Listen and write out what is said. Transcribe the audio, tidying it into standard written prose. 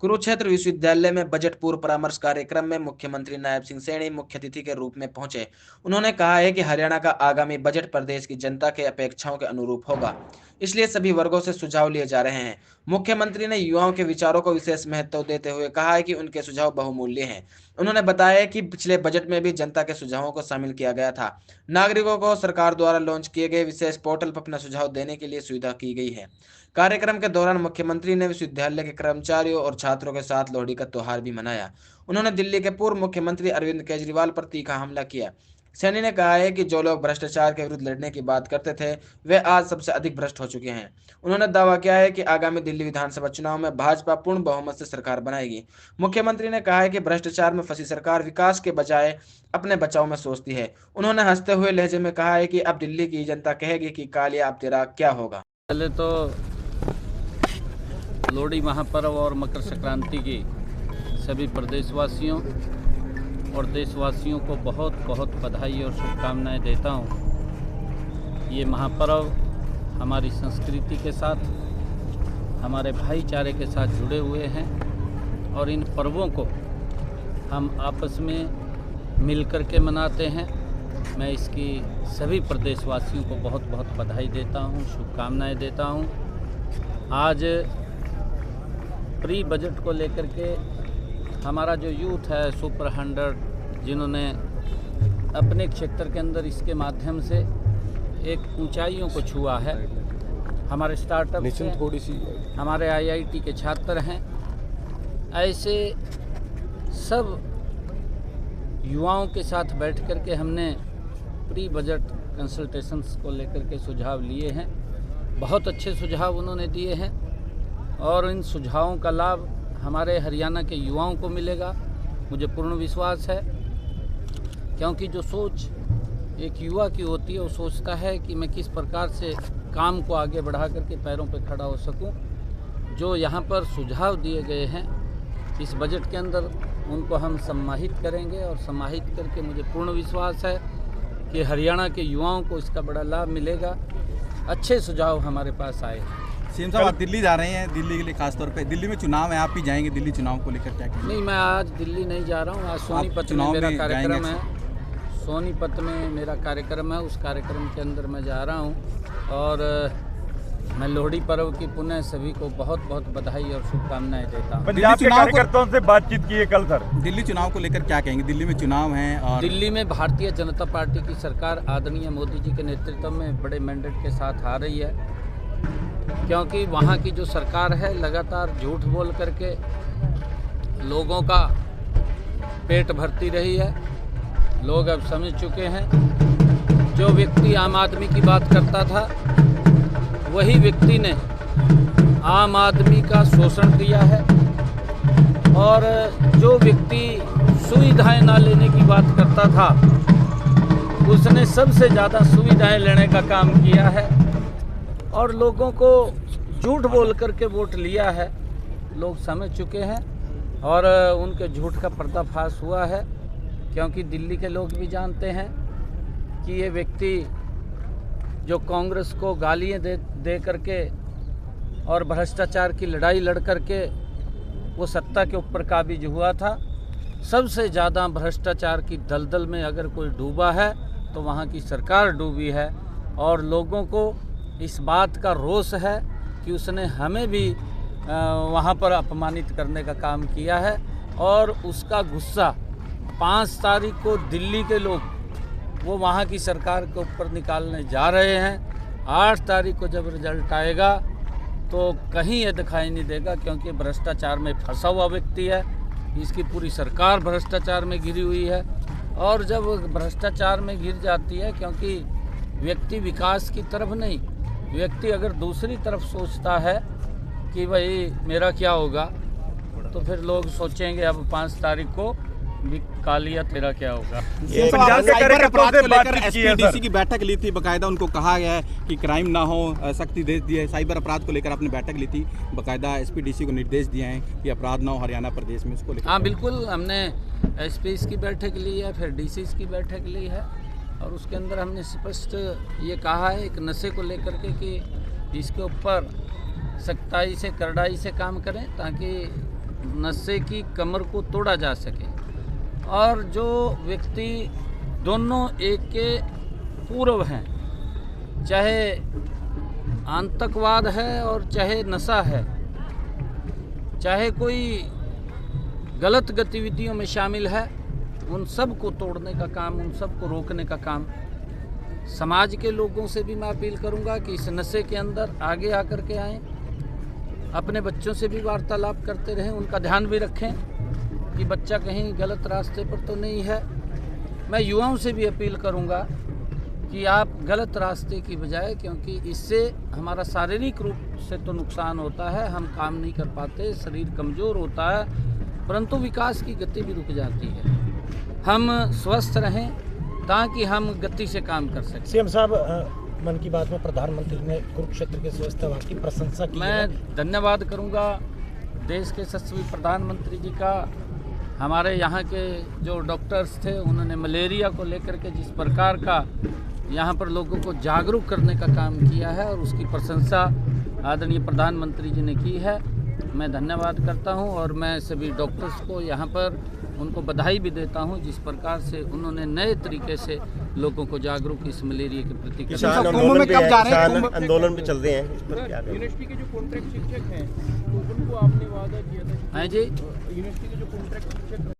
कुरुक्षेत्र विश्वविद्यालय में बजट पूर्व परामर्श कार्यक्रम में मुख्यमंत्री नायब सिंह सैनी मुख्य अतिथि के रूप में पहुंचे। उन्होंने कहा है कि हरियाणा का आगामी बजट प्रदेश की जनता के अपेक्षाओं के अनुरूप होगा, इसलिए सभी वर्गों से सुझाव लिए जा रहे हैं। मुख्यमंत्री ने युवाओं के विचारों को विशेष महत्व देते हुए कहा है कि उनके सुझाव बहुमूल्य हैं। उन्होंने बताया कि पिछले बजट में भी जनता के सुझावों को शामिल किया गया था। नागरिकों को सरकार द्वारा लॉन्च किए गए विशेष पोर्टल पर अपना सुझाव देने के लिए सुविधा की गई है। कार्यक्रम के दौरान मुख्यमंत्री ने विश्वविद्यालय के कर्मचारियों और छात्रों के साथ लोहड़ी का त्योहार भी मनाया। उन्होंने दिल्ली के पूर्व मुख्यमंत्री अरविंद केजरीवाल पर तीखा हमला किया। सैनी ने कहा है कि जो लोग भ्रष्टाचार के विरुद्ध लड़ने की बात करते थे, वे आज सबसे अधिक भ्रष्ट हो चुके हैं। उन्होंने दावा किया है कि आगामी दिल्ली विधानसभा चुनाव में भाजपा पूर्ण बहुमत से सरकार बनाएगी। मुख्यमंत्री ने कहा है कि भ्रष्टाचार में फंसी सरकार विकास के बजाय अपने बचाव में सोचती है। उन्होंने हंसते हुए लहजे में कहा है कि अब दिल्ली की जनता कहेगी कि कालिया अब तेरा क्या होगा। पहले तो लोहड़ी महापर्व और मकर संक्रांति की सभी प्रदेशवासियों और देशवासियों को बहुत बहुत बधाई और शुभकामनाएं देता हूं। ये महापर्व हमारी संस्कृति के साथ, हमारे भाईचारे के साथ जुड़े हुए हैं और इन पर्वों को हम आपस में मिलकर के मनाते हैं। मैं इसकी सभी प्रदेशवासियों को बहुत बहुत बधाई देता हूं, शुभकामनाएं देता हूं। आज प्री बजट को लेकर के हमारा जो यूथ है सुपर 100, जिन्होंने अपने क्षेत्र के अंदर इसके माध्यम से एक ऊंचाइयों को छुआ है, हमारे स्टार्टअप थोड़ी सी हमारे आईआईटी के छात्र हैं, ऐसे सब युवाओं के साथ बैठ कर के हमने प्री बजट कंसल्टेशंस को लेकर के सुझाव लिए हैं। बहुत अच्छे सुझाव उन्होंने दिए हैं और इन सुझावों का लाभ हमारे हरियाणा के युवाओं को मिलेगा, मुझे पूर्ण विश्वास है। क्योंकि जो सोच एक युवा की होती है, वो सोचता है कि मैं किस प्रकार से काम को आगे बढ़ा करके पैरों पर खड़ा हो सकूं। जो यहाँ पर सुझाव दिए गए हैं इस बजट के अंदर, उनको हम सम्मानित करेंगे और सम्मानित करके मुझे पूर्ण विश्वास है कि हरियाणा के युवाओं को इसका बड़ा लाभ मिलेगा। अच्छे सुझाव हमारे पास आए हैं। सीएम साहब, आप दिल्ली जा रहे हैं, दिल्ली के लिए खासतौर पे दिल्ली में चुनाव है, आप भी जाएंगे दिल्ली चुनाव को लेकर क्या कहेंगे? नहीं, मैं आज दिल्ली नहीं जा रहा हूँ। आज सोनीपत में मेरा कार्यक्रम है। सोनीपत में मेरा कार्यक्रम है, उस कार्यक्रम के अंदर मैं जा रहा हूँ और मैं लोहड़ी पर्व की पुनः सभी को बहुत बहुत बधाई और शुभकामनाएं देता हूँ। पंजाब के कार्यकर्ताओं से बातचीत की है कल सर। दिल्ली चुनाव को लेकर क्या कहेंगे? दिल्ली में चुनाव है और दिल्ली में भारतीय जनता पार्टी की सरकार आदरणीय मोदी जी के नेतृत्व में बड़े मैंडेट के साथ आ रही है। क्योंकि वहाँ की जो सरकार है लगातार झूठ बोल करके लोगों का पेट भरती रही है। लोग अब समझ चुके हैं, जो व्यक्ति आम आदमी की बात करता था वही व्यक्ति ने आम आदमी का शोषण किया है और जो व्यक्ति सुविधाएं ना लेने की बात करता था उसने सबसे ज़्यादा सुविधाएं लेने का काम किया है और लोगों को झूठ बोल करके वोट लिया है। लोग समझ चुके हैं और उनके झूठ का पर्दाफाश हुआ है। क्योंकि दिल्ली के लोग भी जानते हैं कि ये व्यक्ति जो कांग्रेस को गालियाँ दे करके और भ्रष्टाचार की लड़ाई लड़ करके वो सत्ता के ऊपर काबिज हुआ था, सबसे ज़्यादा भ्रष्टाचार की दलदल में अगर कोई डूबा है तो वहाँ की सरकार डूबी है। और लोगों को इस बात का रोष है कि उसने हमें भी वहाँ पर अपमानित करने का काम किया है और उसका गुस्सा 5 तारीख को दिल्ली के लोग वो वहाँ की सरकार के ऊपर निकालने जा रहे हैं। 8 तारीख को जब रिजल्ट आएगा तो कहीं ये दिखाई नहीं देगा, क्योंकि भ्रष्टाचार में फंसा हुआ व्यक्ति है। इसकी पूरी सरकार भ्रष्टाचार में घिरी हुई है और जब भ्रष्टाचार में घिर जाती है, क्योंकि व्यक्ति विकास की तरफ नहीं, व्यक्ति अगर दूसरी तरफ सोचता है कि भाई मेरा क्या होगा, तो फिर लोग सोचेंगे अब 5 तारीख को कालिया तेरा क्या होगा। साइबर अपराध को लेकर एसपीडीसी की बैठक ली थी, बकायदा उनको कहा गया है कि क्राइम ना हो, सख्ती दे दी है। साइबर अपराध को लेकर आपने बैठक ली थी, बकायदा एसपीडीसी को निर्देश दिए हैं कि अपराध ना हो हरियाणा प्रदेश में, उसको लेकर। हाँ बिल्कुल, हमने एसपीस की बैठक ली है, फिर डीसीस की बैठक ली है और उसके अंदर हमने स्पष्ट ये कहा है एक नशे को लेकर के कि इसके ऊपर सख्ताई से करड़ाई से काम करें ताकि नशे की कमर को तोड़ा जा सके और जो व्यक्ति दोनों एक के पूर्व हैं, चाहे आतंकवाद है और चाहे नशा है, चाहे कोई गलत गतिविधियों में शामिल है, उन सब को तोड़ने का काम, उन सब को रोकने का काम समाज के लोगों से भी मैं अपील करूंगा कि इस नशे के अंदर आगे आकर के आएँ, अपने बच्चों से भी वार्तालाप करते रहें, उनका ध्यान भी रखें कि बच्चा कहीं गलत रास्ते पर तो नहीं है। मैं युवाओं से भी अपील करूंगा कि आप गलत रास्ते की बजाय, क्योंकि इससे हमारा शारीरिक रूप से तो नुकसान होता है, हम काम नहीं कर पाते, शरीर कमज़ोर होता है, परंतु विकास की गति भी रुक जाती है। हम स्वस्थ रहें ताकि हम गति से काम कर सकें। सीएम साहब, मन की बात में प्रधानमंत्री ने कुरुक्षेत्र के स्वास्थ्य की प्रशंसा की। मैं धन्यवाद करूंगा देश के यशस्वी प्रधानमंत्री जी का। हमारे यहाँ के जो डॉक्टर्स थे, उन्होंने मलेरिया को लेकर के जिस प्रकार का यहाँ पर लोगों को जागरूक करने का काम किया है और उसकी प्रशंसा आदरणीय प्रधानमंत्री जी ने की है। मैं धन्यवाद करता हूँ और मैं सभी डॉक्टर्स को यहाँ पर उनको बधाई भी देता हूँ जिस प्रकार से उन्होंने नए तरीके से लोगों को जागरूक इस मलेरिया के प्रति किसान आंदोलन पे आंदोलन पे चल रहे हैं, इस पर क्या कहें? यूनिवर्सिटी के जो कॉन्ट्रैक्ट शिक्षक हैं तो उनको आपने वादा किया था हैं जी। यूनिवर्सिटी के जो कॉन्ट्रैक्ट शिक्षक